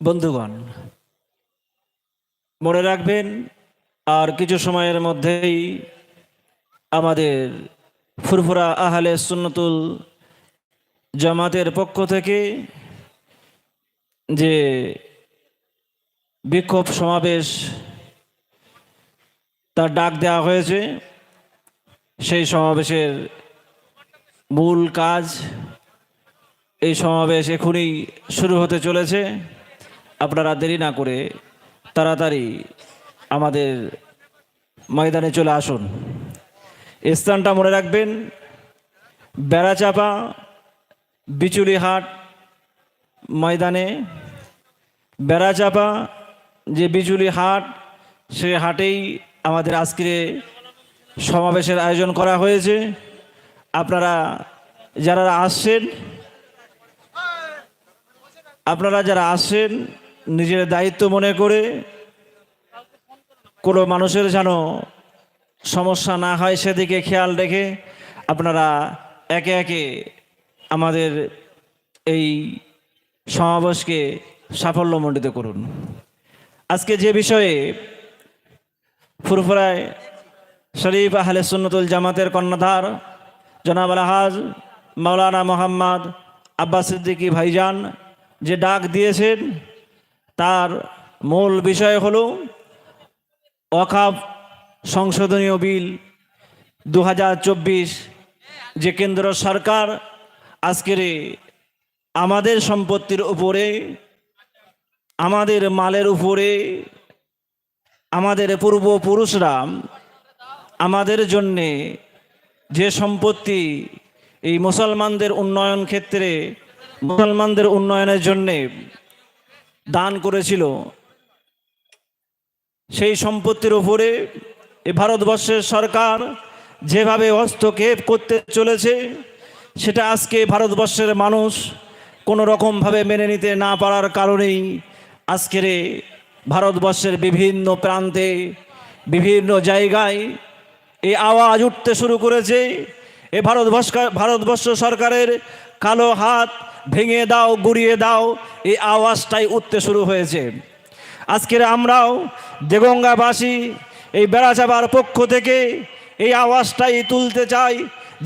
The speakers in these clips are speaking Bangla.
বন্ধুগণ, মনে রাখবেন আর কিছু সময়ের মধ্যেই আমাদের ফুরফুরা আহলে সুন্নতুল জামাতের পক্ষ থেকে যে বিক্ষোভ সমাবেশ তার ডাক দেওয়া হয়েছে, সেই সমাবেশের মূল কাজ, এই সমাবেশ এখনই শুরু হতে চলেছে। আপনারা দেরি না করে তাড়াতাড়ি আমাদের ময়দানে চলে আসুন। স্থানটা মনে রাখবেন, বেড়াচাপা বিচুলিহাট ময়দানে। বেড়াচাপা যে বিচুলিহাট, সে হাটেই আমাদের আজকের সমাবেশের আয়োজন করা হয়েছে। আপনারা যারা আসছেন নিজের দায়িত্ব মনে করে, কোনো মানুষের যেন সমস্যা না হয় সেদিকে খেয়াল রেখে আপনারা একে একে আমাদের এই সমাবেশকে সাফল্যমণ্ডিত করুন। আজকে যে বিষয়ে ফুরফুরা শরীফ আহলে সুন্নতুল জামাতের কর্ণধার জনাব আলহাজ মাওলানা মোহাম্মদ আব্বাস সিদ্দিকী ভাইজান যে ডাক দিয়েছেন, তার মূল বিষয় হলো ওয়াকফ সংশোধনীয় বিল 2024, যে কেন্দ্র সরকার আজকের আমাদের সম্পত্তির উপরে, আমাদের মালের উপরে, আমাদের পূর্বপুরুষরা আমাদের জন্যে যে সম্পত্তি এই মুসলমানদের উন্নয়ন ক্ষেত্রে, মুসলমানদের উন্নয়নের জন্যে দান করেছিল, সেই সম্পত্তির উপরে এই ভারতবর্ষের সরকার যেভাবে হস্তক্ষেপ করতে চলেছে, সেটা আজকে ভারতবর্ষের মানুষ কোনো রকমভাবে মেনে নিতে না পারার কারণেই আজকের ভারতবর্ষের বিভিন্ন প্রান্তে, বিভিন্ন জায়গায় এই আওয়াজ উঠতে শুরু করেছে। এই ভারতবর্ষ সরকারের কালো হাত ভেঙে দাও, গুড়িয়ে দাও, এই আওয়াজটাই উঠতে শুরু হয়েছে। আজকের আমরাও দেগঙ্গাবাসী এই বেড়াচাপার পক্ষ থেকে এই আওয়াজটাই তুলতে চাই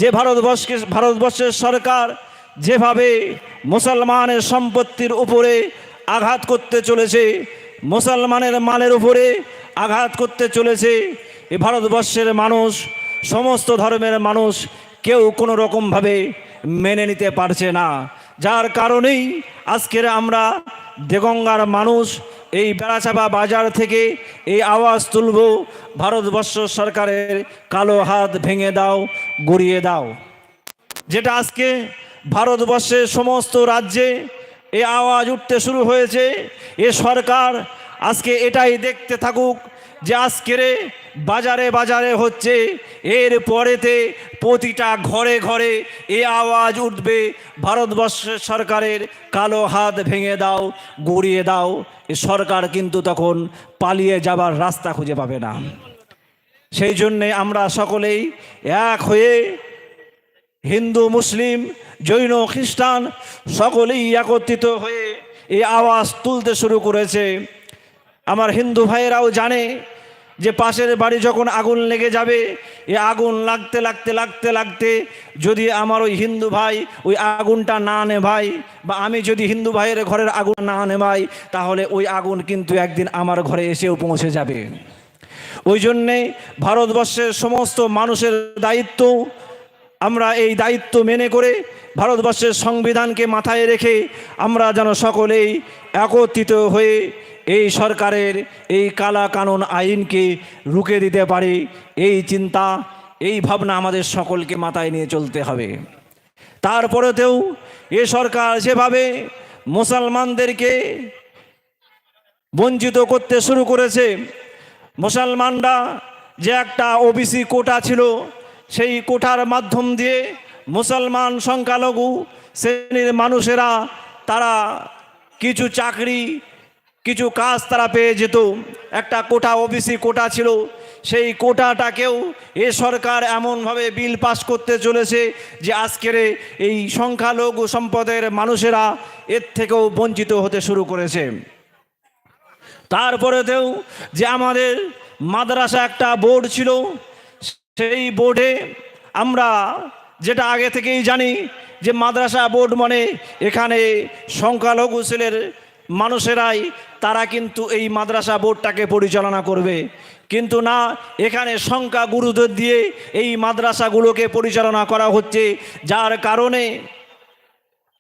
যে ভারতবর্ষের সরকার যেভাবে মুসলমানের সম্পত্তির উপরে আঘাত করতে চলেছে, মুসলমানের মালের উপরে আঘাত করতে চলেছে, এই ভারতবর্ষের মানুষ, সমস্ত ধর্মের মানুষ কেউ কোনো রকমভাবে মেনে নিতে পারছে না। যার কারণেই আজকের আমরা দেগঙ্গার মানুষ এই বেড়াচাপা বাজার থেকে এই আওয়াজ তুলব, ভারতবর্ষ সরকারের কালো হাত ভেঙে দাও, গুড়িয়ে দাও। যেটা আজকে ভারতবর্ষের সমস্ত রাজ্যে এই আওয়াজ উঠতে শুরু হয়েছে। এ সরকার আজকে এটাই দেখতে থাকুক যে আজকের বাজারে বাজারে হচ্ছে, এর পরেতে প্রতিটা ঘরে ঘরে এই আওয়াজ উঠবে, ভারতবর্ষের সরকারের কালো হাত ভেঙে দাও, গুড়িয়ে দাও। এ সরকার কিন্তু তখন পালিয়ে যাবার রাস্তা খুঁজে পাবে না। সেই জন্যে আমরা সকলেই এক হয়ে, হিন্দু, মুসলিম, জৈন, খ্রিস্টান সকলেই একত্রিত হয়ে এই আওয়াজ তুলতে শুরু করেছে। আমার হিন্দু ভাইয়েরাও জানে যে পাশের বাড়ি যখন আগুন লেগে যাবে, এই আগুন লাগতে লাগতে লাগতে লাগতে যদি আমার ওই হিন্দু ভাই ওই আগুনটা না নেভাই, বা আমি যদি হিন্দু ভাইয়ের ঘরের আগুন না নেভাই, তাহলে ওই আগুন কিন্তু একদিন আমার ঘরে এসেও পৌঁছে যাবে। ওই জন্যে ভারতবর্ষের সমস্ত মানুষের দায়িত্ব, আমরা এই দায়িত্ব মেনে করে ভারতবর্ষের সংবিধানকে মাথায় রেখে আমরা যেন সকলেই একত্রিত হয়ে এই সরকারের এই কালা কানুন আইনকে রুখে দিতে পারি, এই চিন্তা, এই ভাবনা আমাদের সকলকে মাথায় নিয়ে চলতে হবে। তারপরেতেও এ সরকার যেভাবে মুসলমানদেরকে বঞ্চিত করতে শুরু করেছে, মুসলমানরা যে একটা ওবিসি কোটা ছিল, সেই কোটার মাধ্যম দিয়ে মুসলমান সংখ্যালঘু শ্রেণীর মানুষেরা তারা কিছু চাকরি, কিছু কাজ তারা পেয়ে যেত। একটা কোটা, ওবিসি কোটা ছিল, সেই কোটাটাকেও এ সরকার এমনভাবে বিল পাস করতে চলেছে যে আজকের এই সংখ্যালঘু সম্পদের মানুষেরা এর থেকেও বঞ্চিত হতে শুরু করেছে। তারপরেতেও যে আমাদের মাদ্রাসা একটা বোর্ড ছিল, সেই বোর্ডে আমরা যেটা আগে থেকেই জানি যে মাদ্রাসা বোর্ড মানে এখানে সংখ্যালঘু ছেলের মানুষেরাই তারা কিন্তু এই মাদ্রাসা বোর্ডটাকে পরিচালনা করবে, কিন্তু না, এখানে সংখ্যা গুরুদের দিয়ে এই মাদ্রাসাগুলোকে পরিচালনা করা হচ্ছে, যার কারণে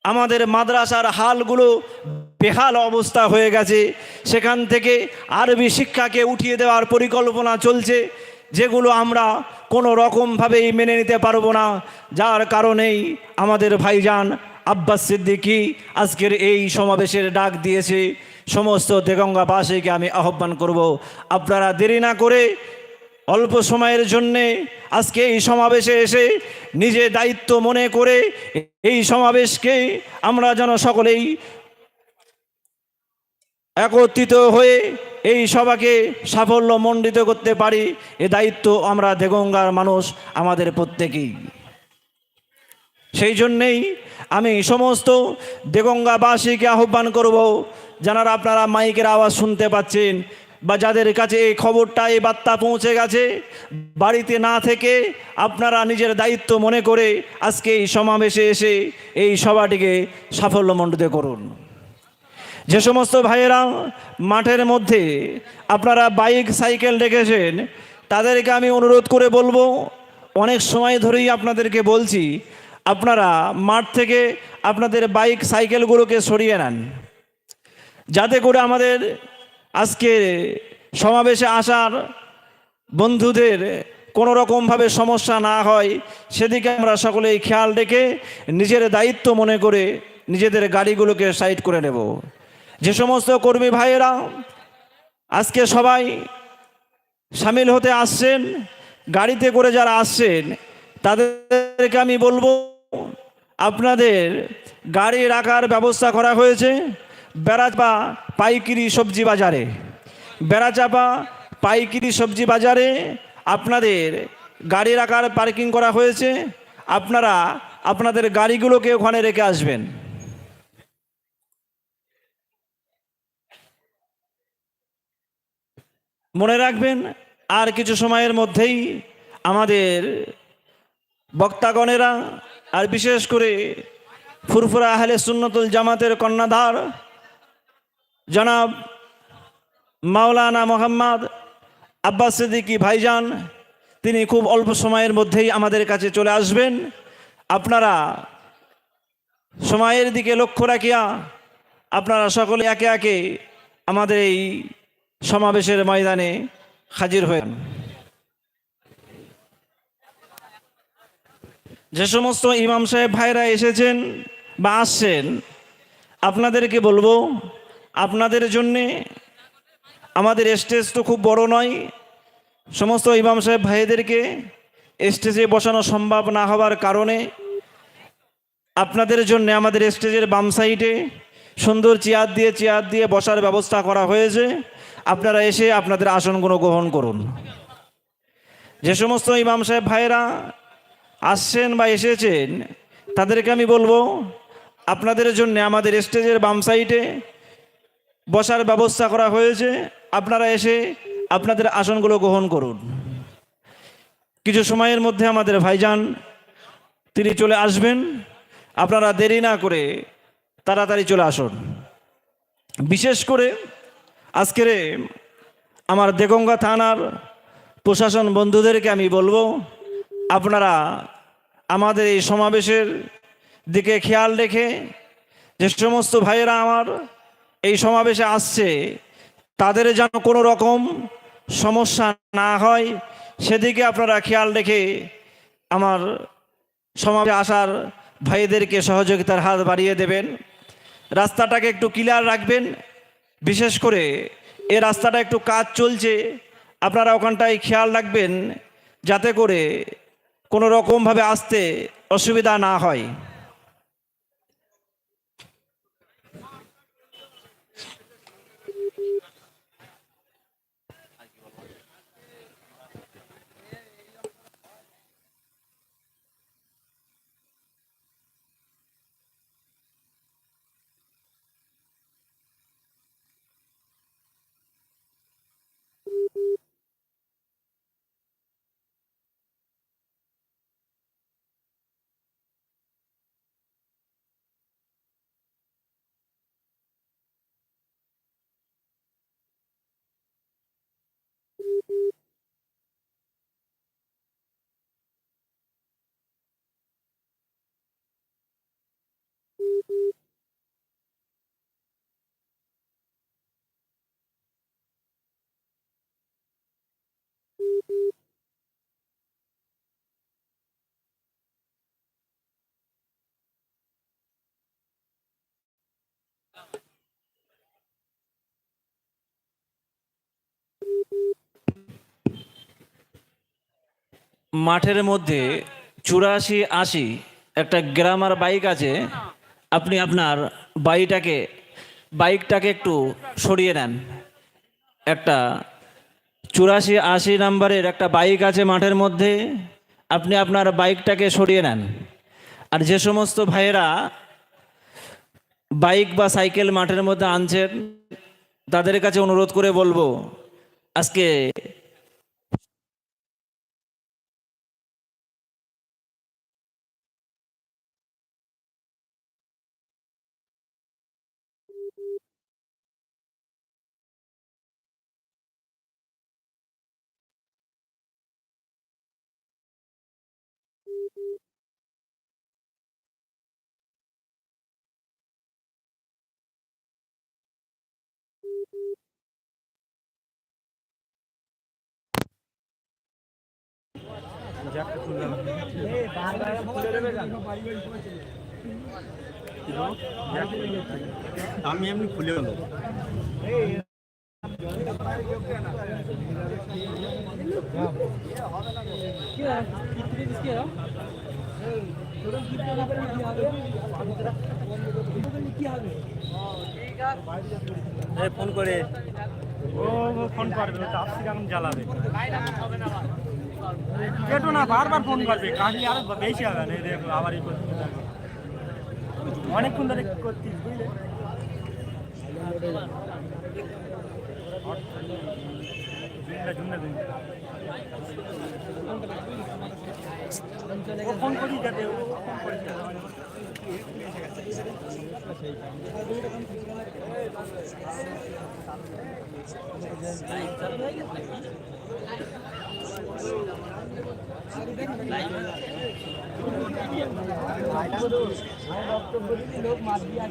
আমাদের মাদ্রাসার হালগুলো বেহাল অবস্থা হয়ে গেছে। সেখান থেকে আরবি শিক্ষাকে উঠিয়ে দেওয়ার পরিকল্পনা চলছে, যেগুলো আমরা কোনো রকমভাবেই মেনে নিতে পারবো না। যার কারণেই আমাদের ভাইজান আব্বাস সিদ্দিকী আজকের এই সমাবেশের ডাক দিয়েছে। সমস্ত দেগঙ্গাবাসীকে আমি আহ্বান করব, আপনারা দেরি না করে অল্প সময়ের জন্যে আজকে এই সমাবেশে এসে নিজে দায়িত্ব মনে করে এই সমাবেশকে আমরা যেন সকলেই একত্রিত হয়ে এই সভাকে সাফল্যমণ্ডিত করতে পারি, এ দায়িত্ব আমরা দেগঙ্গার মানুষ আমাদের প্রত্যেকেই। সেই জন্যেই আমি সমস্ত দেগঙ্গাবাসীকে আহ্বান করব, যারা আপনারা মাইকের আওয়াজ শুনতে পাচ্ছেন বা যাদের কাছে এই খবরটা, এই বার্তা পৌঁছে গেছে, বাড়িতে না থেকে আপনারা নিজের দায়িত্ব মনে করে আজকে এই সমাবেশে এসে এই সভাটিকে সাফল্যমণ্ডিত করুন। যে সমস্ত ভাইয়েরা মাঠের মধ্যে আপনারা বাইক সাইকেল রেখেছেন, তাদেরকে আমি অনুরোধ করে বলবো, অনেক সময় ধরেই আপনাদেরকে বলছি, আপনারা মাঠ থেকে আপনাদের বাইক সাইকেলগুলোকে সরিয়ে নেন, যাতে করে আমাদের আজকে সমাবেশে আসার বন্ধুদের কোনো রকমভাবে সমস্যা না হয়, সেদিকে আমরা সকলেই খেয়াল রেখে নিজের দায়িত্ব মনে করে নিজেদের গাড়িগুলোকে সাইড করে নেব। যে সমস্ত কর্মী ভাইয়েরা আজকে সবাই সামিল হতে আসছেন, গাড়িতে করে যারা আসছেন, তাদেরকে আমি বলবো, আপনাদের গাড়ি রাখার ব্যবস্থা করা হয়েছে বেড়াচাপা পাইকারি সবজি বাজারে। বেড়াচাপা পাইকারি সবজি বাজারে আপনাদের গাড়ি রাখার পার্কিং করা হয়েছে, আপনারা আপনাদের গাড়িগুলোকে ওখানে রেখে আসবেন। মনে রাখবেন, আর কিছু সময়ের মধ্যেই আমাদের বক্তাগণেরা, আর বিশেষ করে ফুরফুরা আহলে সুন্নতুল জামাতের কর্ণধার জনাব মাওলানা মোহাম্মদ আব্বাস সিদ্দিকী ভাইজান, তিনি খুব অল্প সময়ের মধ্যেই আমাদের কাছে চলে আসবেন। আপনারা সময়ের দিকে লক্ষ্য রাখিয়া আপনারা সকলে একে একে আমাদের এই সমাবেশের ময়দানে হাজির হয়েন। যে সমস্ত ইমাম সাহেব ভাইরা এসেছেন বা আসছেন, আপনাদেরকে বলবো, আপনাদের জন্যে আমাদের স্টেজ তো খুব বড় নয়, সমস্ত ইমাম সাহেব ভাইদেরকে স্টেজে বসানো সম্ভব না হওয়ার কারণে আপনাদের জন্য আমাদের স্টেজের বাম সাইডে সুন্দর চেয়ার দিয়ে বসার ব্যবস্থা করা হয়েছে। আপনারা এসে আপনাদের আসনগুলো গ্রহণ করুন। যে সমস্ত ইমাম সাহেব ভাইরা আসছেন বা এসেছেন, তাদেরকে আমি বলবো, আপনাদের জন্য আমাদের স্টেজের বাম সাইডে বসার ব্যবস্থা করা হয়েছে, আপনারা এসে আপনাদের আসনগুলো গ্রহণ করুন। কিছু সময়ের মধ্যে আমাদের ভাইজান তিনি চলে আসবেন, আপনারা দেরি না করে তাড়াতাড়ি চলে আসুন। বিশেষ করে আজকের আমার দেগঙ্গা থানার প্রশাসন বন্ধুদেরকে আমি বলবো, আপনারা আমাদের এই সমাবেশের দিকে খেয়াল রেখে যে সমস্ত ভাইয়েরা আমার এই সমাবেশে আসছে, তাদের যেন কোনো রকম সমস্যা না হয়, সেদিকে আপনারা খেয়াল রেখে আমার সমাবেশে আসার ভাইদেরকে সহযোগিতার হাত বাড়িয়ে দেবেন। রাস্তাটাকে একটু ক্লিয়ার রাখবেন, বিশেষ করে এই রাস্তাটা একটু কাজ চলছে, আপনারা ওখানটায় খেয়াল রাখবেন যাতে করে কোনো রকমভাবে আসতে অসুবিধা না হয়। মাঠের মধ্যে 84-80 একটা গ্রামার বাইক আছে, আপনি আপনার বাইকটাকে একটু সরিয়ে নেন। একটা 84-80 নাম্বারের একটা বাইক আছে মাঠের মধ্যে, আপনি আপনার বাইকটাকে সরিয়ে নেন। আর যে সমস্ত ভাইয়েরা বাইক বা সাইকেল মাঠের মধ্যে আনছেন, তাদের কাছে অনুরোধ করে বলবো, আজকে আমি এমনি খুলে গেল। ফোন করে ও ফোন করবে, চাপসি কেমন জ্বালাবে কেটো না, বারবার ফোন করবে, কাজে আরো বেশি হবে না। দেখো আবার এই করতে অনেকক্ষণ ধরে করছিস, বুঝলে? ও ফোন করি যাতে ও ফোন করে लोग मार दिया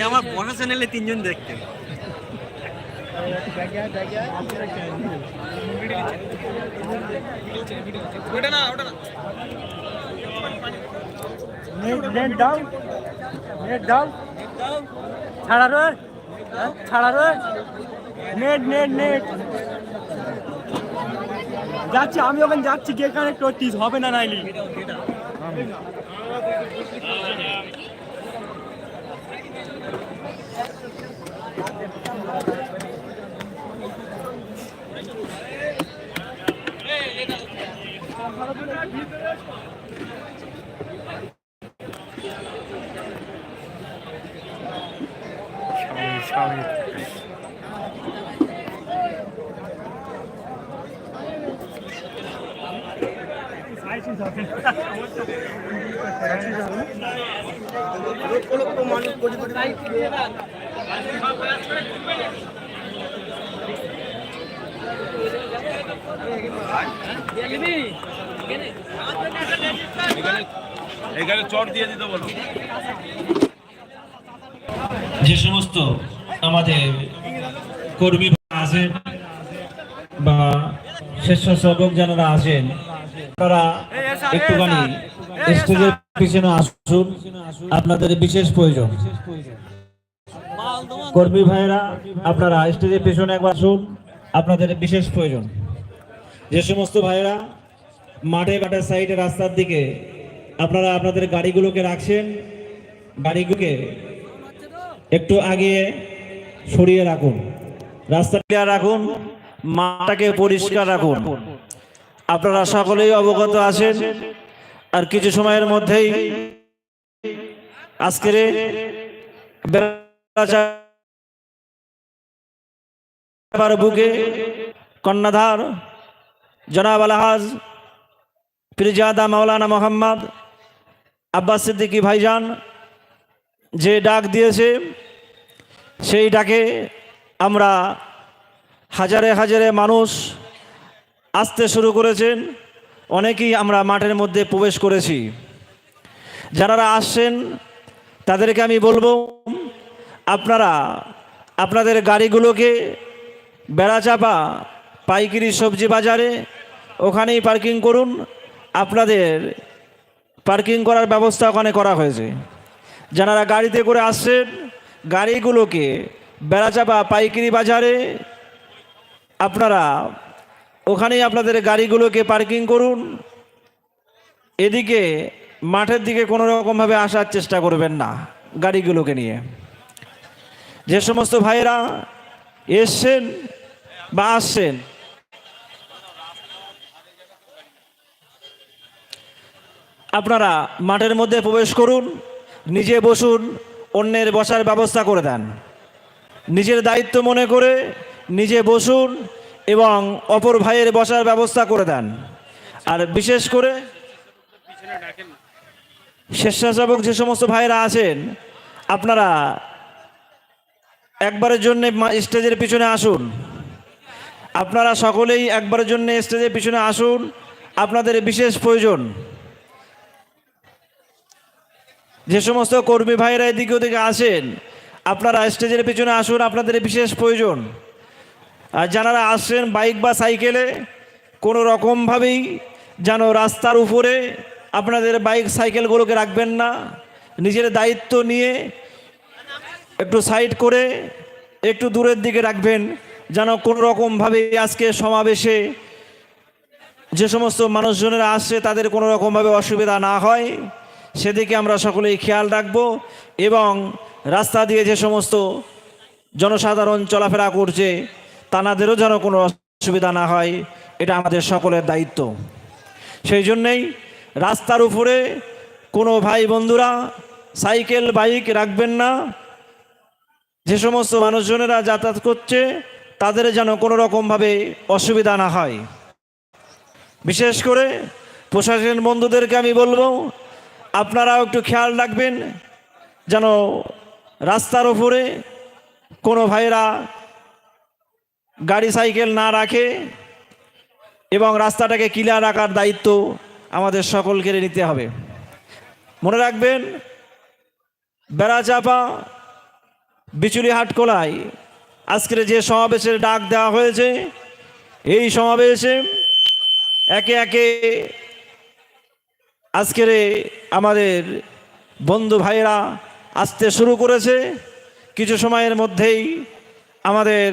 আমার বড় চ্যানেলে 3 জন দেখতে ওটা না নেট দাও ছাড়া রে নেট যাচ্ছি আমি, ওখানে যাচ্ছি, গিয়ে কানেক্ট করতিস, হবে না নাইলি। এখানে চট দিয়ে দিতে বলো। যে সমস্ত আমাদের কর্মী আছেন বা স্বেচ্ছাসেবক যারা আছেন, তারা একটুখানি স্টেজের পিছনে আসুন, আপনাদের বিশেষ প্রয়োজন। কর্মী ভাইরা আপনারা স্টেজের পিছনে একবার আসুন, আপনাদের বিশেষ প্রয়োজন। যে সমস্ত ভাইরা মাঠে মাঠে সাইডে রাস্তার দিকে আপনারা আপনাদের গাড়িগুলোকে রাখছেন, গাড়িগুলোকে একটু আগে সরিয়ে রাখুন, রাস্তা ক্লিয়ার রাখুন, মাঠটাকে পরিষ্কার রাখুন। আপনারা সকলেই অবগত আছেন আর কিছু সময়ের মধ্যেই আজকের বুকে কন্যাধার জনাব আলহাজ পীরজাদা মাওলানা মোহাম্মদ আব্বাস সিদ্দিকী ভাইজান যে ডাক দিয়েছে, সেই ডাকে আমরা হাজারে হাজারে মানুষ আসতে শুরু করেছেন। অনেকেই আমরা মাঠের মধ্যে প্রবেশ করেছি। যারা আসছেন তাদেরকে আমি বলবো, আপনারা আপনাদের গাড়িগুলোকে বেড়াচাপা পাইকারি সবজি বাজারে ওখানেই পার্কিং করুন। আপনাদের পার্কিং করার ব্যবস্থা ওখানে করা হয়েছে। যারা গাড়িতে করে আসছেন গাড়িগুলোকে বেড়াচাপা পাইকারি বাজারে আপনারা ওখানেই আপনাদের গাড়িগুলোকে পার্কিং করুন। এদিকে মাঠের দিকে কোনো রকমভাবে আসার চেষ্টা করবেন না গাড়িগুলোকে নিয়ে। যে সমস্ত ভাইয়েরা এসছেন বা আসছেন, আপনারা মাঠের মধ্যে প্রবেশ করুন, নিজে বসুন, অন্যের বসার ব্যবস্থা করে দেন। নিজের দায়িত্ব মনে করে নিজে বসুন এবং অপর ভাইয়ের বসার ব্যবস্থা করে দেন। আর বিশেষ করে স্বেচ্ছাসেবক যে সমস্ত ভাইয়েরা আছেন, আপনারা একবারের জন্য স্টেজের পিছনে আসুন। আপনারা সকলেই একবারের জন্য স্টেজের পিছনে আসুন, আপনাদের বিশেষ প্রয়োজন। যে সমস্ত কর্মী ভাইরা এদিকে ওদিকে আসেন, আপনারা স্টেজের পিছনে আসুন, আপনাদের বিশেষ প্রয়োজন। আর যারা আসছেন বাইক বা সাইকেলে, কোনো রকমভাবেই যেন রাস্তার উপরে আপনাদের বাইক সাইকেলগুলোকে রাখবেন না। নিজের দায়িত্ব নিয়ে একটু সাইড করে একটু দূরের দিকে রাখবেন, যেন কোনো রকমভাবে আজকে সমাবেশে যে সমস্ত মানুষজনেরা আসছে তাদের কোনো রকমভাবে অসুবিধা না হয়, সেদিকে আমরা সকলেই খেয়াল রাখব। এবং রাস্তা দিয়ে যে সমস্ত জনসাধারণ চলাফেরা করছে তাদেরও যেন কোনো অসুবিধা না হয়, এটা আমাদের সকলের দায়িত্ব। সেই জন্যেই রাস্তার উপরে কোনো ভাই বন্ধুরা সাইকেল বাইক রাখবেন না। যে সমস্ত মানুষজনেরা যাতায়াত করছে তাদের যেন কোনো রকমভাবে অসুবিধা না হয়। বিশেষ করে প্রশাসন বন্ধুদেরকে আমি বলবো, আপনারাও একটু খেয়াল রাখবেন যেন রাস্তার উপরে কোনো ভাইরা গাড়ি সাইকেল না রাখে এবং রাস্তাটাকে ক্লিয়ার রাখার দায়িত্ব আমাদের সকলকে নিতে হবে। মনে রাখবেন, বেড়াচাপা বিচুলি হাটকোলায় আজকের যে সমাবেশের ডাক দেওয়া হয়েছে, এই সমাবেশে একে একে আজকের আমাদের বন্ধু ভাইরা আসতে শুরু করেছে। কিছু সময়ের মধ্যেই আমাদের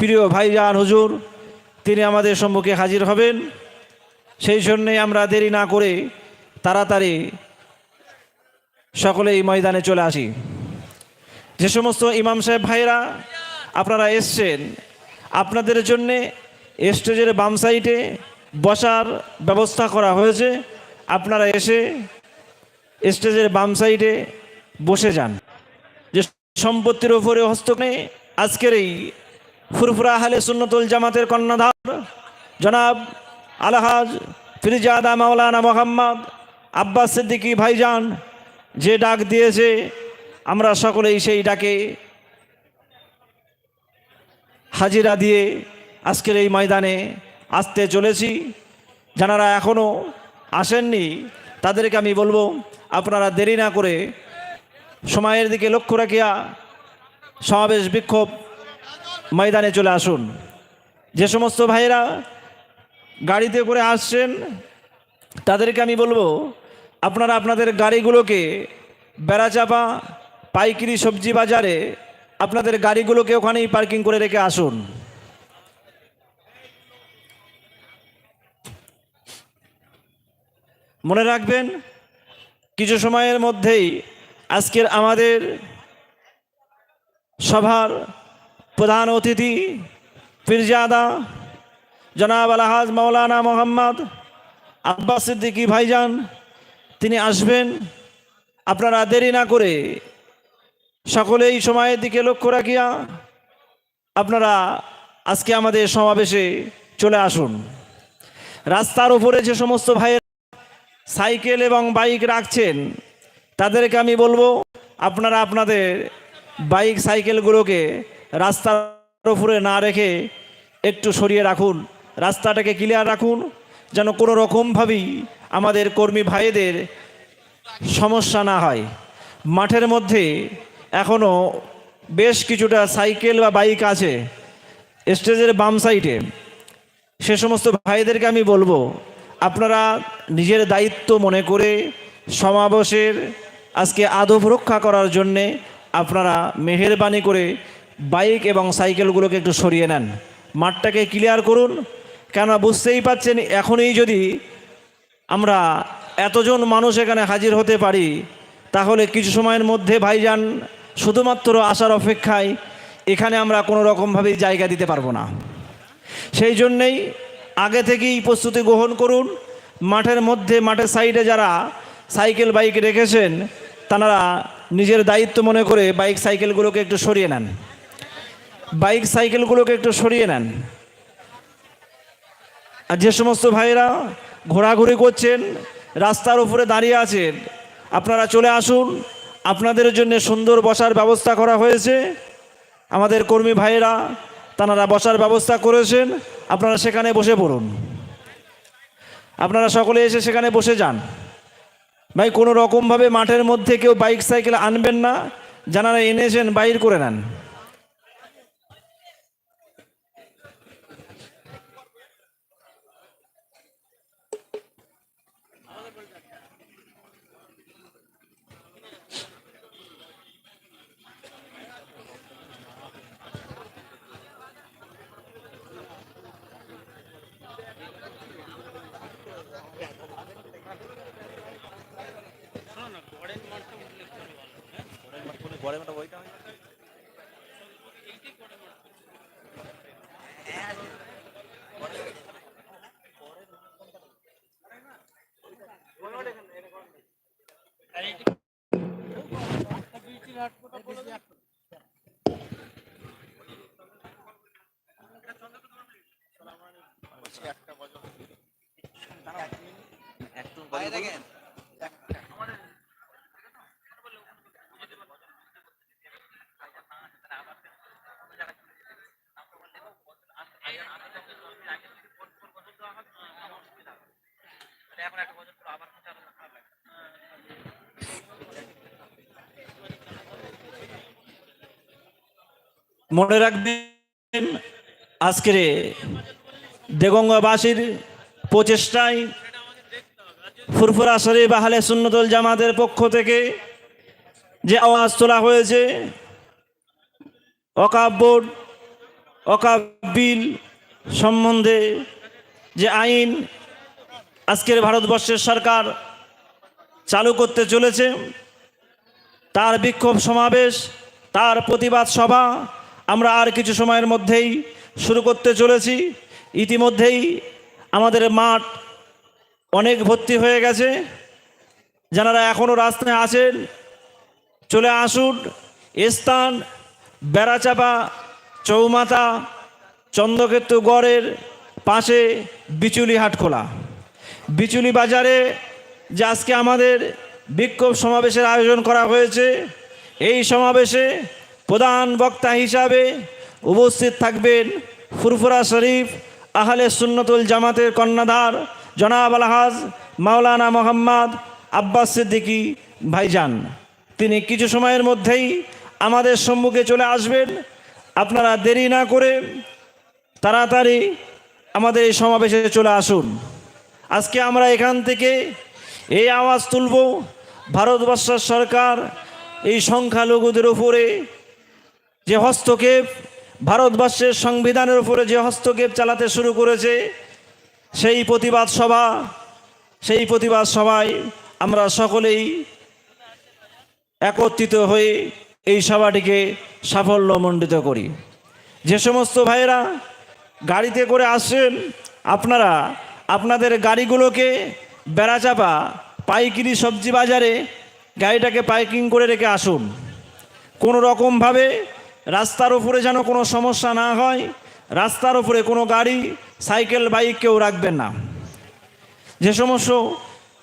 প্রিয় ভাইজান হুজুর তিনি আমাদের সম্মুখে হাজির হবেন। সেই জন্যে আমরা দেরি না করে তাড়াতাড়ি সকলেই ময়দানে চলে আসি। যে সমস্ত ইমাম সাহেব ভাইরা আপনারা এসছেন, আপনাদের জন্যে স্টেজের বাম সাইডে বসার ব্যবস্থা করা হয়েছে। আপনারা এসে স্টেজের বাম সাইডে বসে যান। যে সম্পত্তির উপরে হস্তক্ষেপ নেই, আজকের এই ফুরফুরা আহলে সুন্নতুল জামাতের কর্ণধার জনাব আলহাজ পীরজাদা মাওলানা মোহাম্মদ আব্বাস সিদ্দিকী ভাইজান যে ডাক দিয়েছে, আমরা সকলেই সেই ডাকে হাজিরা দিয়ে আজকের এই ময়দানে আসতে চলেছি। যারা এখনও আসেননি তাদেরকে আমি বলবো, আপনারা দেরি না করে সময়ের দিকে লক্ষ্য রাখিয়া সমাবেশ বিক্ষোভ ময়দানে চলে আসুন। যে সমস্ত ভাইরা গাড়িতে করে আসছেন তাদেরকে আমি বলবো, আপনারা আপনাদের গাড়িগুলোকে বেড়াচাপা পাইকারি সবজি বাজারে আপনাদের গাড়িগুলোকে ওখানেই পার্কিং করে রেখে আসুন। মনে রাখবেন কিছু সময়ের মধ্যেই আজকের আমাদের সভার প্রধান অতিথি পীরজাদা জনাব আলহাজ মাওলানা মোহাম্মদ আব্বাস সিদ্দিকী ভাইজান তিনি আসবেন। আপনারা দেরি না করে সকলেই সময়ের দিকে লক্ষ্য রাখিয়া আপনারা আজকে আমাদের সমাবেশে চলে আসুন। রাস্তার উপরে যে সমস্ত ভাইয়ের সাইকেল এবং বাইক রাখছেন তাদেরকে আমি বলবো আপনারা আপনাদের বাইক সাইকেলগুলোকে রাস্তার উপরে না রেখে একটু সরিয়ে রাখুন, রাস্তাটাকে ক্লিয়ার রাখুন, যেন কোনো রকমভাবেই আমাদের কর্মী ভাইদের সমস্যা না হয়। মাঠের মধ্যে এখনও বেশ কিছুটা সাইকেল বা বাইক আছে স্টেজের বাম সাইডে, সে সমস্ত ভাইদেরকে আমি বলবো আপনারা নিজের দায়িত্ব মনে করে সমাবেশের আজকে আদব রক্ষা করার জন্যে আপনারা মেহেরবানি করে বাইক এবং সাইকেলগুলোকে একটু সরিয়ে নেন, মাঠটাকে ক্লিয়ার করুন। কেননা বুঝতেই পাচ্ছেন এখনই যদি আমরা এতজন মানুষ এখানে হাজির হতে পারি তাহলে কিছু সময়ের মধ্যে ভাইজান শুধুমাত্র আসার অপেক্ষায় এখানে আমরা কোনো রকমভাবেই জায়গা দিতে পারবো না। সেই জন্যেই আগে থেকেই প্রস্তুতি গ্রহণ করুন। মাঠের মধ্যে মাঠের সাইডে যারা সাইকেল বাইক রেখেছেন তারা নিজের দায়িত্ব মনে করে বাইক সাইকেলগুলোকে একটু সরিয়ে নেন, বাইক সাইকেলগুলোকে একটু সরিয়ে নেন। আর যে সমস্ত ভাইরা ঘোরাঘুরি করছেন রাস্তার উপরে দাঁড়িয়ে আছেন আপনারা চলে আসুন, আপনাদের জন্য সুন্দর বসার ব্যবস্থা করা হয়েছে। আমাদের কর্মী ভাইরা তারা বসার ব্যবস্থা করেছেন, আপনারা সেখানে বসে পড়ুন, আপনারা সকলে এসে সেখানে বসে যান। ভাই কোনো রকমভাবে মাঠের মধ্যে কেউ বাইক সাইকেল আনবেন না, যারা এনেছেন বাইর করে নেন। মনে রাখবেন আজকের দেগঙ্গাবাসীর প্রচেষ্টায় ফুরফুরা শরীফ আহলে সুন্নতুল জামাতের পক্ষ থেকে যে আওয়াজ তোলা হয়েছে ওয়াকফ বোর্ড ওয়াকফ বিল সম্বন্ধে যে আইন আজকের ভারতবর্ষের সরকার চালু করতে চলেছে, তার বিক্ষোভ সমাবেশ, তার প্রতিবাদ সভা আমরা আর কিছু সময়ের মধ্যেই শুরু করতে চলেছি। ইতিমধ্যেই আমাদের মাঠ অনেক ভর্তি হয়ে গেছে, যারা এখনও রাস্তায় আছেন চলে আসুন। স্থান বেড়াচাপা চৌমাথা চন্দ্রক্ষেত্র গড়ের পাশে বিচুলি হাটখোলা, বিচুলি বাজারে যে আজকে আমাদের বিক্ষোভ সমাবেশের আয়োজন করা হয়েছে, এই সমাবেশে প্রধান বক্তা হিসাবে উপস্থিত থাকবেন ফুরফুরা শরীফ আহলে সুন্নতুল জামাতের কর্ণধার জনাব আলহাজ মাওলানা মোহাম্মদ আব্বাস সিদ্দিকী ভাইজান। তিনি কিছু সময়ের মধ্যেই আমাদের সম্মুখে চলে আসবেন। আপনারা দেরি না করে তাড়াতাড়ি আমাদের এই সমাবেশে চলে আসুন। আজকে আমরা এখান থেকে এই আওয়াজ তুলব, ভারতবর্ষের সরকার এই সংখ্যালঘুদের উপরে যে হস্তক্ষেপ, ভারতবর্ষের সংবিধানের উপরে যে হস্তক্ষেপ চালাতে শুরু করেছে, সেই প্রতিবাদ সভা, সেই প্রতিবাদ সভায় আমরা সকলেই একত্রিত হয়ে এই সভাটিকে সাফল্যমণ্ডিত করি। যে সমস্ত ভাইয়েরা গাড়িতে করে আসছেন, আপনারা আপনাদের গাড়িগুলোকে বেড়াচাপা পাইকারি সবজি বাজারে গাড়িটাকে পার্কিং করে রেখে আসুন। কোনো রকমভাবে রাস্তার উপরে যেন কোনো সমস্যা না হয়, রাস্তার উপরে কোনো গাড়ি সাইকেল বাইক কেউ রাখবেন না। যে সমস্ত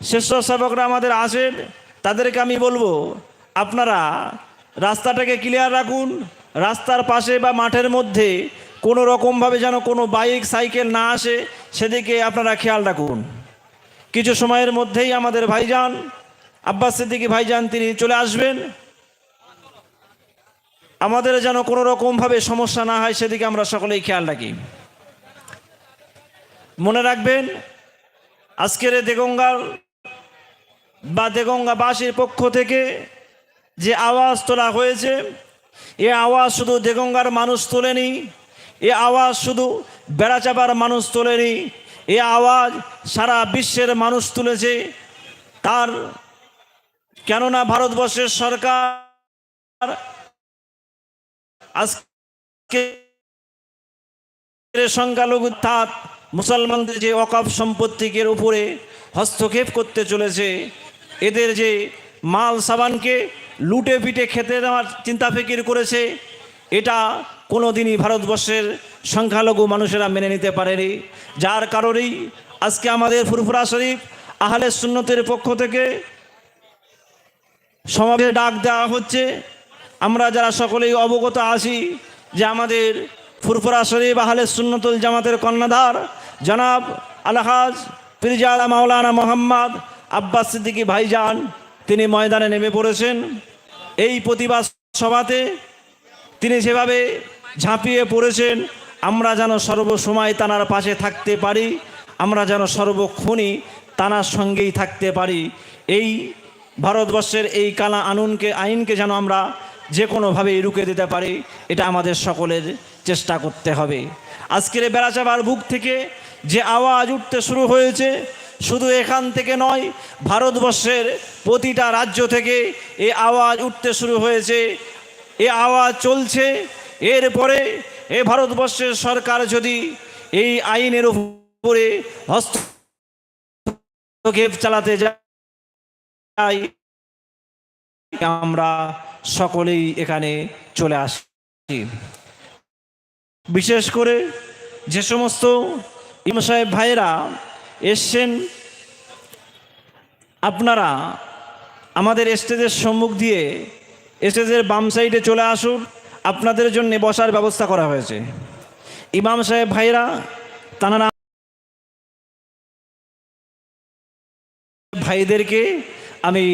স্বেচ্ছাসেবকরা আমাদের আসেন তাদেরকে আমি বলবো, আপনারা রাস্তাটাকে ক্লিয়ার রাখুন। রাস্তার পাশে বা মাঠের মধ্যে কোনো রকমভাবে যেন কোনো বাইক সাইকেল না আসে, সেদিকে আপনারা খেয়াল রাখুন। কিছু সময়ের মধ্যেই আমাদের ভাইজান আব্বাস সিদ্দিকী ভাইজান তিনি চলে আসবেন। আমাদের যেন কোনো রকমভাবে সমস্যা না হয়, সেদিকে আমরা সকলেই খেয়াল রাখি। মনে রাখবেন, আজকের দেগঙ্গার বা দেগঙ্গাবাসীর পক্ষ থেকে যে আওয়াজ তোলা হয়েছে, এ আওয়াজ শুধু দেগঙ্গার মানুষ তোলেনি, এ আওয়াজ শুধু বেড়াচাপার মানুষ তোলেনি, এ আওয়াজ সারা বিশ্বের মানুষ তুলেছে। তার কেননা ভারতবর্ষের সরকার আজকে সংখ্যালঘু তাঁত মুসলমানদের যে ওয়াকফ সম্পত্তির উপরে হস্তক্ষেপ করতে চলেছে, এদের যে মাল সাবানকে লুটে পিটে খেতে নেওয়ার চিন্তা ফিকির করেছে, এটা কোনো দিনই ভারতবর্ষের সংখ্যালঘু মানুষেরা মেনে নিতে পারেনি। যার কারণেই আজকে আমাদের ফুরফুরা শরীফ আহলে সুন্নতের পক্ষ থেকে সমাবেশে ডাক দেওয়া হচ্ছে। আমরা যারা সকলেই অবগত আছি যে আমাদের ফুরফুরা শরীফ আহলে সুন্নতুল জামাতের কর্ণধার জনাব আলহাজ পিরজাদা মাওলানা মোহাম্মদ আব্বাস সিদ্দিকী ভাইজান তিনি ময়দানে নেমে পড়েছেন। এই প্রতিবাদ সভাতে তিনি যেভাবে ঝাঁপিয়ে পড়েছেন, আমরা যেন সর্বসময় তানার পাশে থাকতে পারি, আমরা যেন সর্বক্ষণই তানার সঙ্গেই থাকতে পারি। এই ভারতবর্ষের এই কালা আইনকে যেন আমরা যে কোনোভাবেই রুখে দিতে পারি, এটা আমাদের সকলের চেষ্টা করতে হবে। আজকের বেড়াচাপার বুক থেকে যে আওয়াজ উঠতে শুরু হয়েছে, শুধু এখান থেকে নয়, ভারতবর্ষের প্রতিটা রাজ্য থেকে এই আওয়াজ উঠতে শুরু হয়েছে, এ আওয়াজ চলছে। এরপরে এ ভারতবর্ষের সরকার যদি এই আইনের উপরে হস্তক্ষেপ চালাতে যায়, আমরা সকলেই এখানে চলে আসি। বিশেষ করে যে সমস্ত ইমাম সাহেব ভাইয়েরা এসছেন, আপনারা আমাদের স্টেজের সম্মুখ দিয়ে স্টেজের বাম সাইডে চলে আসুন। আপনাদের জন্য বসার ব্যবস্থা করা হয়েছে। ইমাম সাহেব ভাইরা তারা ভাইদেরকে আমি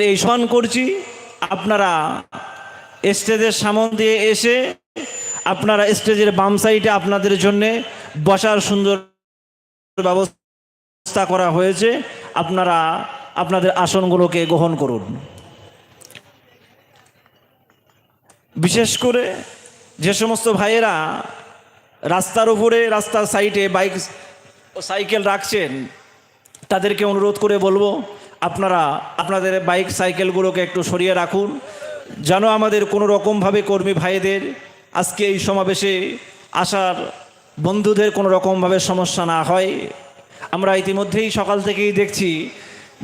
এই সম্মান করছি। আপনারা স্টেজের সামনে দিয়ে এসে আপনারা স্টেজের বাম সাইডে আপনাদের জন্য বসার সুন্দর ব্যবস্থা করা হয়েছে। আপনারা আপনাদের আসনগুলোকে গ্রহণ করুন। বিশেষ করে যে সমস্ত ভাইয়েরা রাস্তার উপরে রাস্তার সাইডে বাইক সাইকেল রাখছেন, তাদেরকে অনুরোধ করে বলবো, আপনারা আপনাদের বাইক সাইকেলগুলোকে একটু সরিয়ে রাখুন, যেন আমাদের কোনো রকমভাবে কর্মী ভাইদের আজকে এই সমাবেশে আসার বন্ধুদের কোনো রকমভাবে সমস্যা না হয়। আমরা ইতিমধ্যেই সকাল থেকেই দেখছি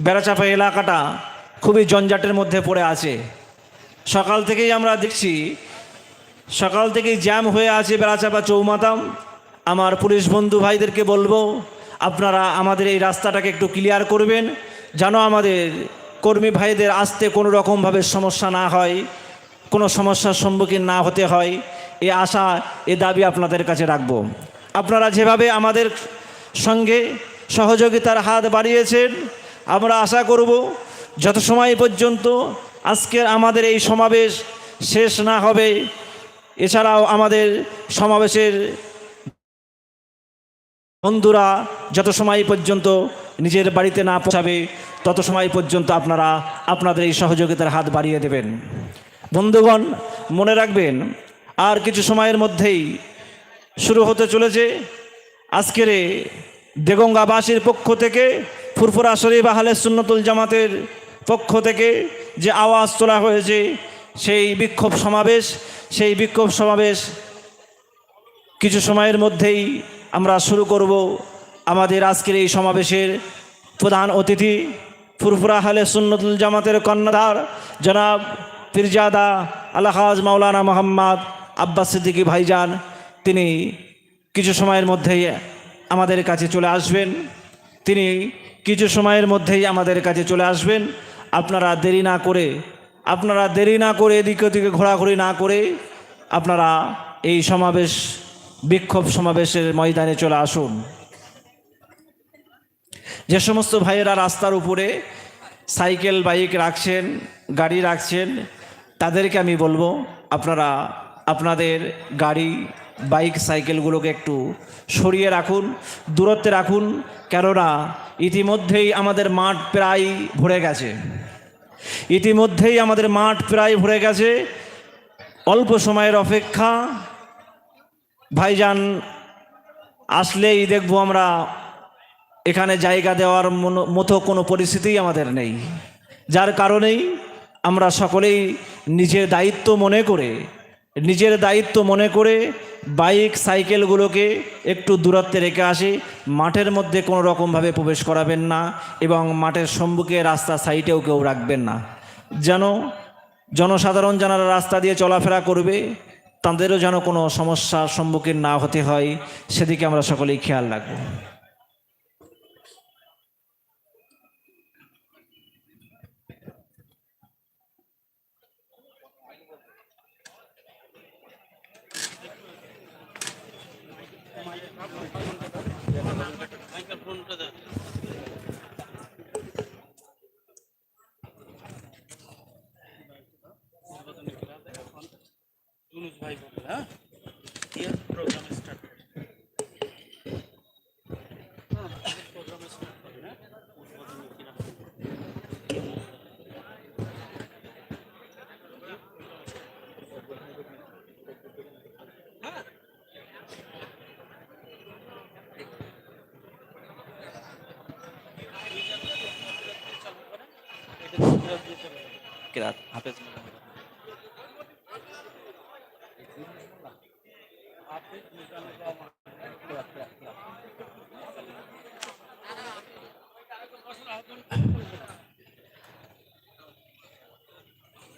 বেড়াচাপা এলাকাটা খুবই জঞ্জাটের মধ্যে পড়ে আছে। সকাল থেকেই আমরা দেখছি, সকাল থেকেই জ্যাম হয়ে আছে বেড়াচাপা চৌমাথাম। আমার পুলিশ বন্ধু ভাইদেরকে বলবো, আপনারা আমাদের এই রাস্তাটাকে একটু ক্লিয়ার করবেন, যেন আমাদের কর্মী ভাইদের আসতে কোনো রকমভাবে সমস্যা না হয়, কোনো সমস্যার সম্মুখীন না হতে হয়। এ আশা, এ দাবি আপনাদের কাছে রাখব। আপনারা যেভাবে আমাদের সঙ্গে সহযোগিতার হাত বাড়িয়েছেন, আমরা আশা করব যত সময় পর্যন্ত আজকের আমাদের এই সমাবেশ শেষ না হবে, এছাড়াও আমাদের সমাবেশের বন্ধুরা যত সময় পর্যন্ত নিজের বাড়িতে না পৌঁছাবে, তত সময় পর্যন্ত আপনারা আপনাদের এই সহযোগিতার হাত বাড়িয়ে দেবেন। বন্ধুগণ, মনে রাখবেন, আর কিছু সময়ের মধ্যেই শুরু হতে চলেছে আজকের দেগঙ্গাবাসীর পক্ষ থেকে ফুরফুরা শরীফ আহলে সুন্নতুল জামাতের পক্ষ থেকে যে আওয়াজ তোলা হয়েছে সেই বিক্ষোভ সমাবেশ কিছু সময়ের মধ্যেই আমরা শুরু করব। আমাদের আজকের এই সমাবেশের প্রধান অতিথি ফুরফুরা আহলে সুন্নতুল জামাতের কর্ণধার জনাব পীরজাদা আলহাজ মাওলানা মোহাম্মদ আব্বাস সিদ্দিকী ভাইজান, তিনি কিছু সময়ের মধ্যেই আমাদের কাছে চলে আসবেন। আপনারা দেরি না করে এদিকে ওদিকে ঘোরাঘুরি না করে আপনারা এই বিক্ষোভ সমাবেশের ময়দানে চলে আসুন। যে সমস্ত ভাইয়েরা রাস্তার উপরে সাইকেল বাইক রাখছেন, গাড়ি রাখছেন, তাদেরকে আমি বলবো আপনারা আপনাদের গাড়ি বাইক সাইকেলগুলোকে একটু সরিয়ে রাখুন, দূরত্বে রাখুন। কেননা ইতিমধ্যেই আমাদের মাঠ প্রায় ভরে গেছে। অল্প সময়ের অপেক্ষা। ভাইজান আসলেই দেখব আমরা এখানে জায়গা দেওয়ার মতো কোনো পরিস্থিতিই আমাদের নেই। যার কারণেই আমরা সকলেই নিজের দায়িত্ব মনে করে বাইক সাইকেলগুলোকে একটু দূরত্বে রেখে আসি। মাঠের মধ্যে কোনো রকমভাবে প্রবেশ করাবেন না এবং মাঠের সম্মুখে রাস্তা সাইডেও কেউ রাখবেন না, যেন জনসাধারণ যারা রাস্তা দিয়ে চলাফেরা করবে তাদেরও যেন কোনো সমস্যার সম্মুখীন না হতে হয়, সেদিকে আমরা সকলেই খেয়াল রাখব।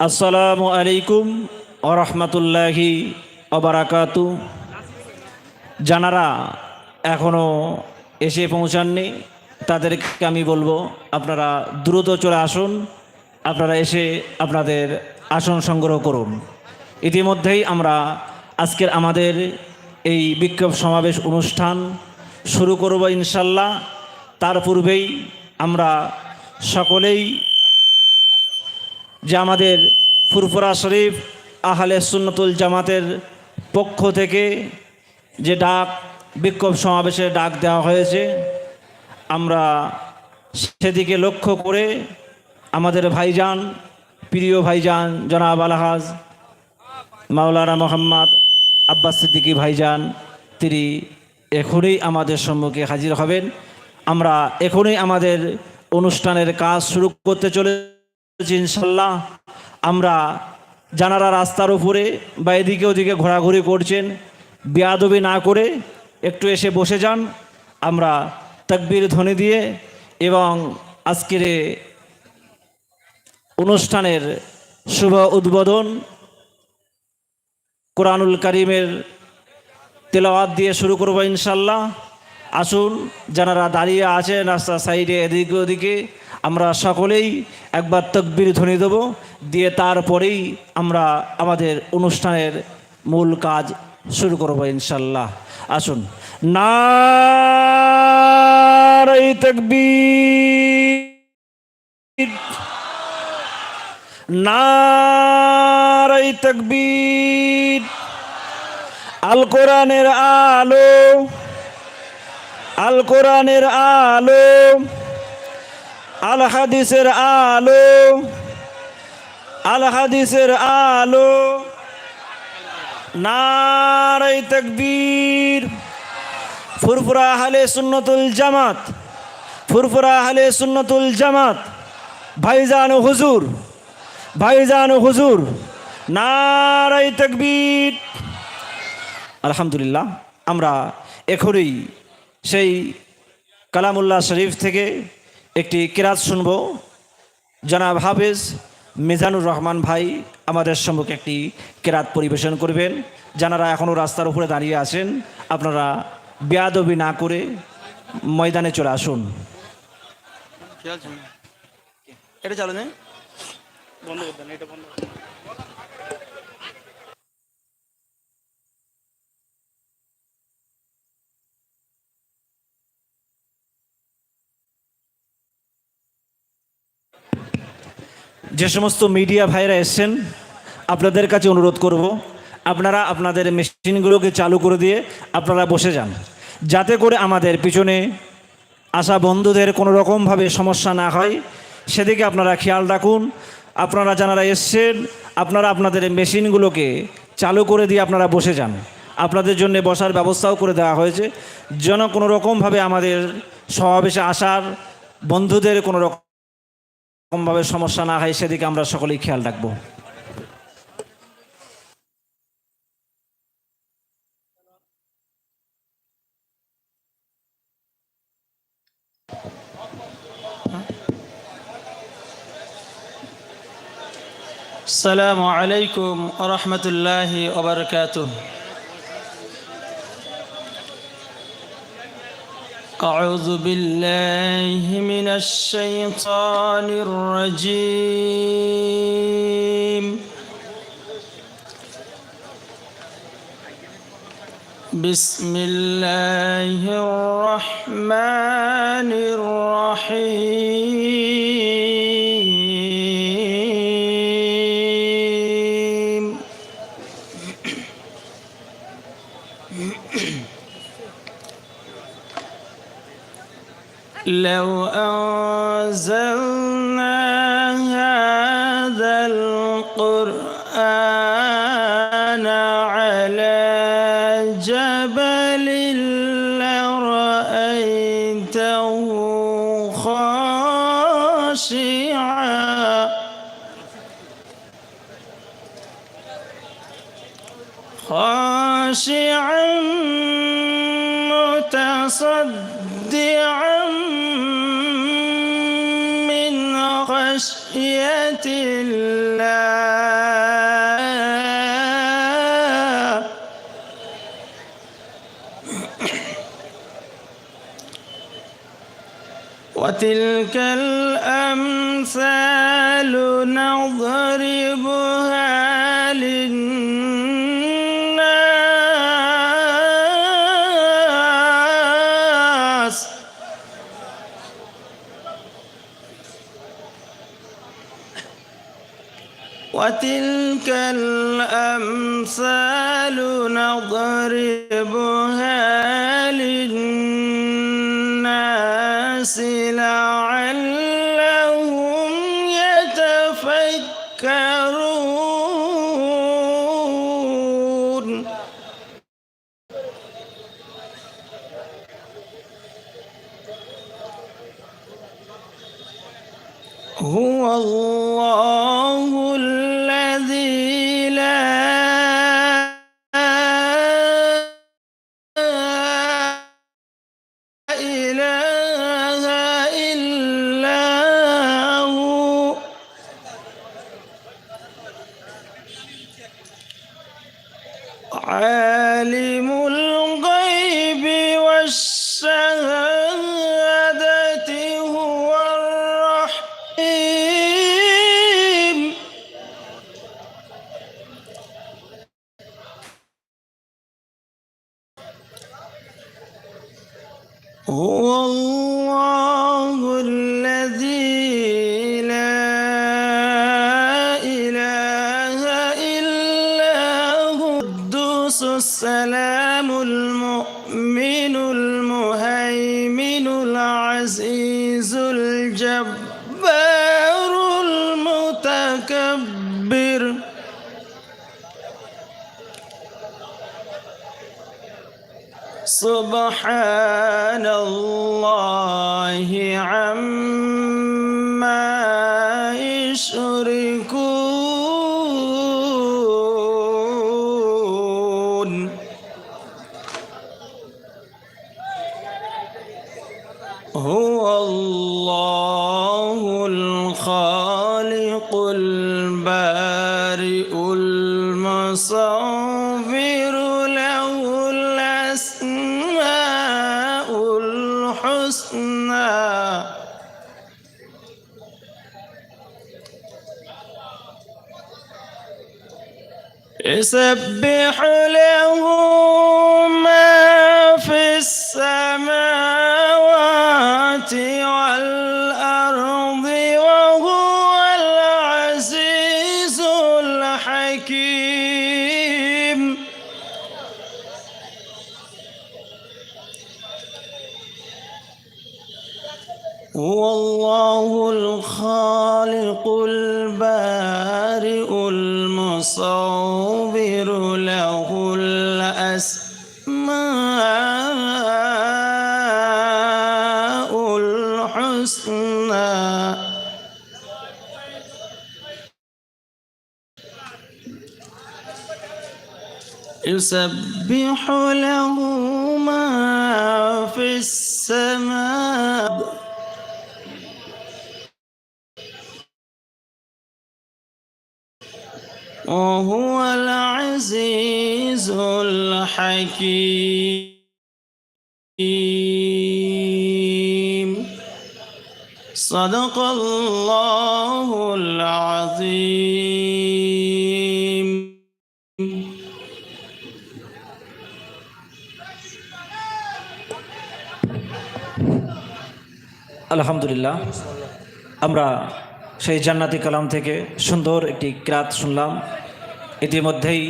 আসসালামু আলাইকুম ওয়া রাহমাতুল্লাহি ওয়া বারাকাতু। যারা এখনো এসে পৌঁছাননি তাদেরকে আমি বলবো আপনারা দ্রুত চলে আসুন, আপনারা এসে আপনাদের আসন সংগ্রহ করুন। ইতিমধ্যেই আমরা আজকের আমাদের এই বিক্ষোভ সমাবেশ অনুষ্ঠান শুরু করব ইনশাল্লাহ। তার পূর্বেই আমরা সকলেই যে আমাদের ফুরফুরা শরীফ আহলে সুন্নতুল জামাতের পক্ষ থেকে যে বিক্ষোভ সমাবেশের ডাক দেওয়া হয়েছে, আমরা সেদিকে লক্ষ্য করে আমাদের প্রিয় ভাইজান জনাব আলহাজ মাওলানা মোহাম্মদ আব্বাস সিদ্দিকী ভাইজান, তিনি এখনই আমাদের সম্মুখে হাজির হবেন। আমরা এখনই আমাদের অনুষ্ঠানের কাজ শুরু করতে চলেছি ইনশাল্লাহ। আমরা যারা রাস্তার উপরে বা এদিকে ওদিকে ঘোরাঘুরি করছেন, বেয়াদবি না করে একটু এসে বসে যান। আমরা তাকবীর ধ্বনি দিয়ে এবং আজকের অনুষ্ঠানের শুভ উদ্বোধন কোরআনুল কারীমের তেলাওয়াত দিয়ে শুরু করব ইনশাল্লাহ। আসুন, যারা দাঁড়িয়ে আছেন রাস্তার সাইডে এদিকে ওদিকে, আমরা সকলেই একবার তাকবীর ধ্বনি দেব, দিয়ে তারপরেই আমরা আমাদের অনুষ্ঠানের মূল কাজ শুরু করব ইনশাল্লাহ। আসুন, নারে তাকবীর, নারে তাকবীর। আল কোরআনের আলো, আল কোরআনের আলো, আল হাদিসের আলো, আল হাদিসের আলো। নারে তাকবীর। ফুরফুরা আহলে সুন্নতুল জামাত, ফুরফুরা আহলে সুন্নাতুল জামাত ভাইজান ও হুজুর নারায়ে তাকবীর। আলহামদুলিল্লাহ, আমরা এখনই সেই কালামুল্লাহ শরীফ থেকে একটি কিরাত শুনব। জনাব হাফেজ মিজানুর রহমান ভাই আমাদের সম্মুখে একটি কিরাত পরিবেশন করবেন। যারা এখনও রাস্তার উপরে দাঁড়িয়ে আছেন, আপনারা বেয়াদবি না করে ময়দানে চলে আসুন। এটা চালু নেই, বন্ধ করতেন, এটা বন্ধ করতেন। যে সমস্ত মিডিয়া ভাইরা এসছেন, আপনাদের কাছে অনুরোধ করব, আপনারা আপনাদের মেশিনগুলোকে চালু করে দিয়ে আপনারা বসে যান, যাতে করে আমাদের পিছনে আসা বন্ধুদের কোনো রকমভাবে সমস্যা না হয়, সেদিকে আপনারা খেয়াল রাখুন। আপনারা যারা এসছেন, আপনারা আপনাদের মেশিনগুলোকে চালু করে দিয়ে আপনারা বসে যান। আপনাদের জন্য বসার ব্যবস্থাও করে দেওয়া হয়েছে, যেন কোনো রকমভাবে আমাদের সমাবেশে আসার বন্ধুদের কোনো রকমভাবে সমস্যা না হয়, সেদিকে আমরা সকলেই খেয়াল রাখবো। আসসালামু আলাইকুম ওয়া রাহমাতুল্লাহি ওয়া বারাকাতুহু। أعوذ بالله من الشيطان الرجيم. بسم الله الرحمن الرحيم. لو أنزلنا هذا القرآن على جبل لرأيته خاشعا متصدعا من خشية الله. وتلك الأمثال نضربها للناس وتلك الأمثال نضربها للناس لعلهم يتفكرون. هو الله الذي لا إله إلا هو عالم الغيب والشهادة هو الرحيم. هو الله الذي لا إله إلا هو القدوس السلام المؤمن المهيمن العزيز الجبار المتكبر. سبحان الله عما يشركون هو الله الخالق البارئ المصور له الأسماء الحسنى يسبح له ما في السماوات والأرض وهو العزيز الحكيم هو الله الخالق البارئ المصور له الأسماء الحسنى يسبح له ما في السماء وهو العزيز الحكيم صدق الله العظيم আলহামদুলিল্লাহ, আমরা সেই জান্নাতি কালাম থেকে সুন্দর একটি কিরাত শুনলাম। ইতিমধ্যেই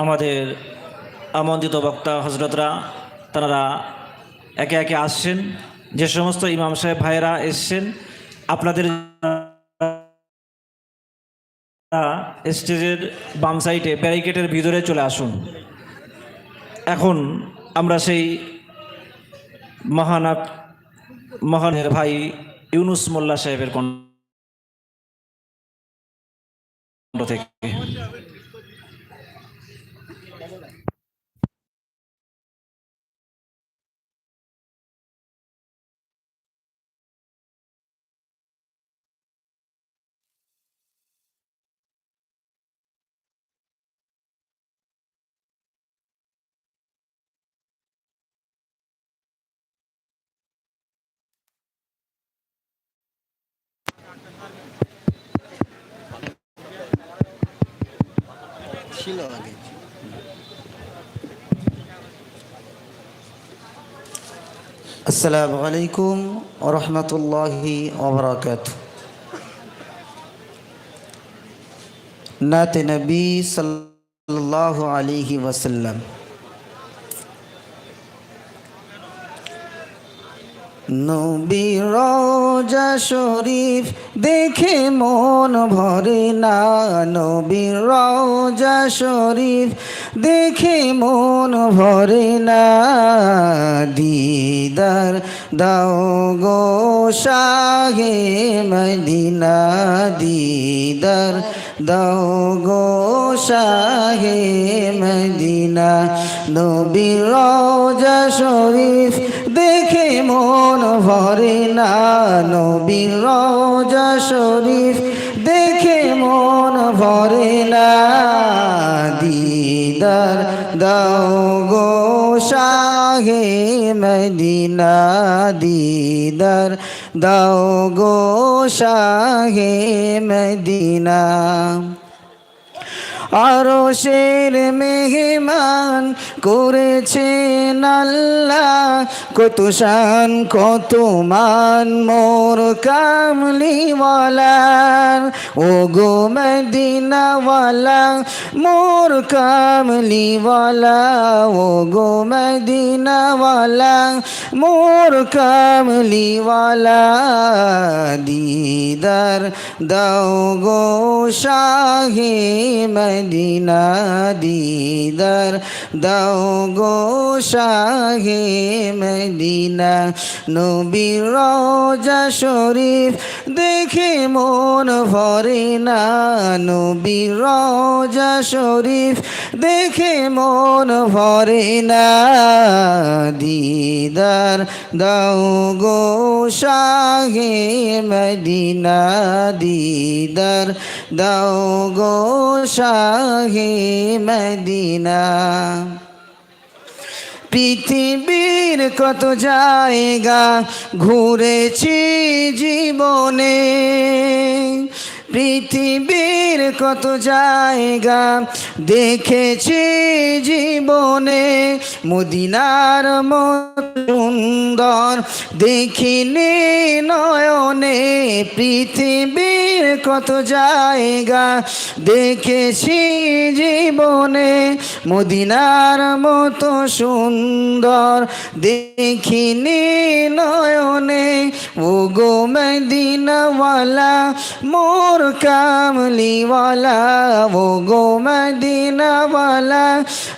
আমাদের আমন্ত্রিত বক্তা হজরতরা তারা একে একে আসছেন। যে সমস্ত ইমাম সাহেব ভাইয়েরা এসছেন, আপনাদের স্টেজের বাম সাইডে ব্যারিকেডের ভিতরে চলে আসুন। এখন আমরা সেই মহানের ভাই ইউনুস মোল্লা সাহেবের কণ্ঠ থেকে ছিল আগে। আসসালামু আলাইকুম ওয়া রাহমাতুল্লাহি ওয়া বারাকাতুহু। নাতে নবী সাল্লাল্লাহু আলাইহি ওয়াসাল্লাম। নবীর রওজা শরীফ দেখে মন ভরে না, নবীর রওজা শরীফ দেখে মন ভরে না। দিদার দাও গো শাহে মদিনা, দিদার দাও গো শাহে মদিনা। নবীর রওজা শরীফ দেখে মন ভরে না, নবীর রওজা শরীফ দেখে মন ভরে না। দিদার দাও গো শাহে মদিনা, দিদার দাও গো শাহে মদিনা। আরশের মেহমান করেছেন আল্লাহ, কত শান কত মান মোর কামলিওয়ালা। ও গো মদিনাওয়ালা মোর কামলিওয়ালা, ও গো মদিনাওয়ালা মোর কামলিওয়ালা। দিদার দাও গো শাহে মদিনা দিদার দাও গো শাহে মদিনা নবীর রওজা শরীফ দেখে মন ভরে না নবীর রওজা শরীফ দেখে মন ভরে না দিদার দাও গো শাহে মদিনা দিদার দাও গো শাহে মদিনা পৃথিবীর কত জায়গা ঘুরেছি জীবনে পৃথিবীর কত জায়গা দেখেছি জীবনে মদিনার মতো সুন্দর দেখিনি নয়নে পৃথিবীর কত জায়গা দেখেছি জীবনে মদিনার মতো সুন্দর দেখিনি নয়নে ও গো মদিনাওয়ালা মোর কামলিওয়ালা ও গো মদিনাওয়ালা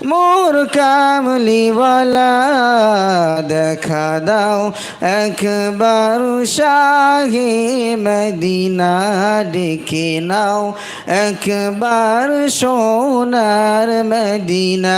মোর কামলিওয়ালা দেখা দাও একবার শাহে মদিনা ডেকে নাও একবার সোনার মদিনা